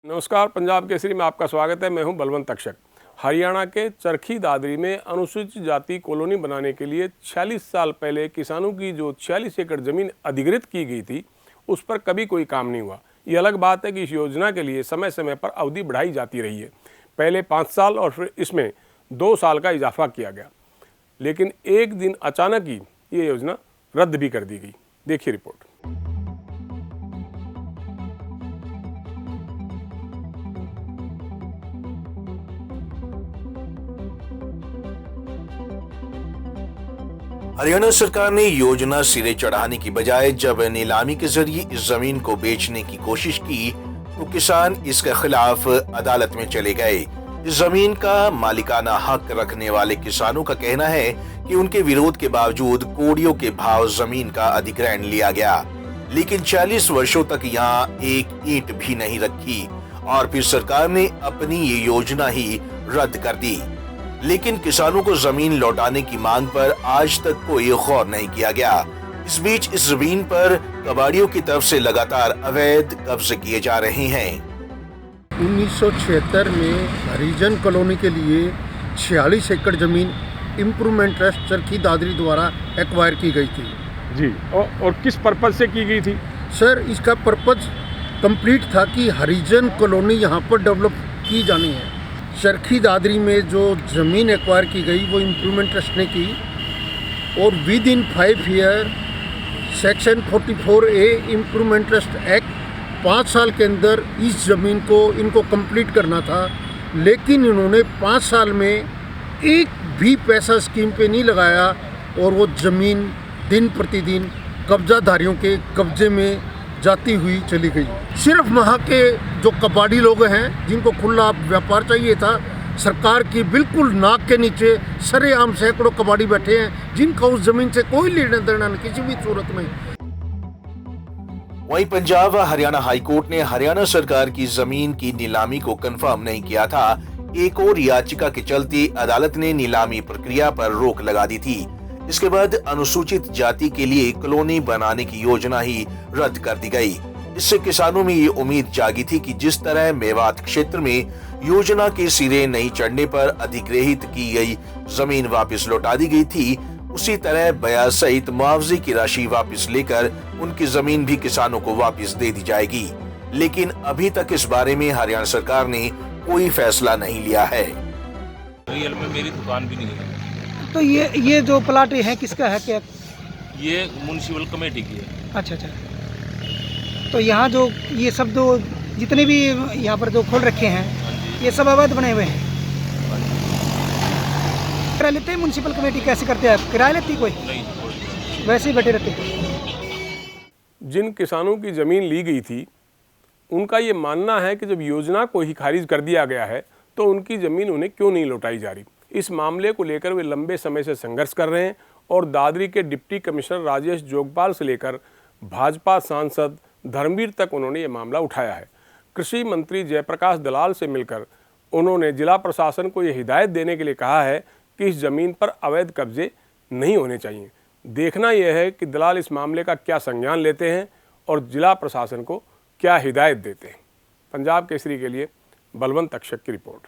नमस्कार, पंजाब केसरी में आपका स्वागत है। मैं हूं बलवंत तक्षक। हरियाणा के चरखी दादरी में अनुसूचित जाति कॉलोनी बनाने के लिए 46 साल पहले किसानों की जो 46 एकड़ जमीन अधिग्रहित की गई थी, उस पर कभी कोई काम नहीं हुआ। ये अलग बात है कि इस योजना के लिए समय समय पर अवधि बढ़ाई जाती रही है। पहले 5 साल और फिर इसमें 2 साल का इजाफा किया गया, लेकिन एक दिन अचानक ही ये योजना रद्द भी कर दी गई। देखिए रिपोर्ट। हरियाणा सरकार ने योजना सिरे चढ़ाने की बजाय जब नीलामी के जरिए इस जमीन को बेचने की कोशिश की तो किसान इसके खिलाफ अदालत में चले गए। इस जमीन का मालिकाना हक रखने वाले किसानों का कहना है कि उनके विरोध के बावजूद कोड़ियों के भाव जमीन का अधिग्रहण लिया गया, लेकिन 40 वर्षों तक यहाँ एक ईंट भी नहीं रखी और फिर सरकार ने अपनी ये योजना ही रद्द कर दी। लेकिन किसानों को जमीन लौटाने की मांग पर आज तक कोई गौर नहीं किया गया। इस बीच इस जमीन पर कबाड़ियों की तरफ से लगातार अवैध कब्जे किए जा रहे हैं। 1976 में हरिजन कॉलोनी के लिए 46 एकड़ जमीन इम्प्रूवमेंट ट्रस्ट चरखी दादरी द्वारा एक्वायर की गई थी जी, और किस पर्पज से की गई थी? सर, इसका पर्पज कंप्लीट था कि हरिजन कॉलोनी यहाँ पर डेवलप की जानी है। चरखी दादरी में जो ज़मीन एक्वायर की गई वो इम्प्रूवमेंट ट्रस्ट ने की और with in 5 year section 44A improvement trust act 5 साल के अंदर इस ज़मीन को इनको कंप्लीट करना था, लेकिन इन्होंने 5 साल में एक भी पैसा स्कीम पे नहीं लगाया और वो ज़मीन दिन प्रतिदिन कब्जाधारियों के कब्जे में जाती हुई चली गई। सिर्फ वहाँ के जो कबाड़ी लोग हैं जिनको खुला व्यापार चाहिए था, सरकार की बिल्कुल नाक के नीचे सरेआम सैकड़ों कबाड़ी बैठे हैं जिनका उस जमीन से कोई लेना देना नहीं किसी भी सूरत में। वहीं पंजाब व हरियाणा हाईकोर्ट ने हरियाणा सरकार की जमीन की नीलामी को कंफर्म नहीं किया था। एक और याचिका के चलते अदालत ने नीलामी प्रक्रिया पर रोक लगा दी थी। इसके बाद अनुसूचित जाति के लिए कॉलोनी बनाने की योजना ही रद्द कर दी गई। इससे किसानों में ये उम्मीद जागी थी कि जिस तरह मेवात क्षेत्र में योजना के सिरे नहीं चढ़ने पर अधिग्रहित की गई जमीन वापस लौटा दी गई थी, उसी तरह ब्याज सहित मुआवजे की राशि वापस लेकर उनकी जमीन भी किसानों को वापस दे दी जाएगी। लेकिन अभी तक इस बारे में हरियाणा सरकार ने कोई फैसला नहीं लिया है। रियल में मेरी दुकान भी नहीं है। तो ये जो प्लाट है किसका है? क्या ये म्युनिसिपल कमेटी की है। अच्छा। तो यहाँ जो ये सब जो जितने भी यहाँ पर जो खोल रखे हैं ये सब अवैध बने हुए हैं। किराया लेते हैं म्युनिसिपल कमेटी? कैसे करते हैं आप? किराया लेती कोई? नहीं, वैसे ही बैठे रहते हैं। जिन किसानों की ज़मीन ली गई थी, उनका ये मानना है कि जब योजना को ही खारिज कर दिया गया है तो उनकी ज़मीन उन्हें क्यों नहीं लौटाई जा रही। इस मामले को लेकर वे लंबे समय से संघर्ष कर रहे हैं और दादरी के डिप्टी कमिश्नर राजेश जोगपाल से लेकर भाजपा सांसद धर्मवीर तक उन्होंने ये मामला उठाया है। कृषि मंत्री जयप्रकाश दलाल से मिलकर उन्होंने जिला प्रशासन को ये हिदायत देने के लिए कहा है कि इस ज़मीन पर अवैध कब्जे नहीं होने चाहिए। देखना यह है कि दलाल इस मामले का क्या संज्ञान लेते हैं और जिला प्रशासन को क्या हिदायत देते हैं। पंजाब केसरी के लिए बलवंत तक्षक की रिपोर्ट।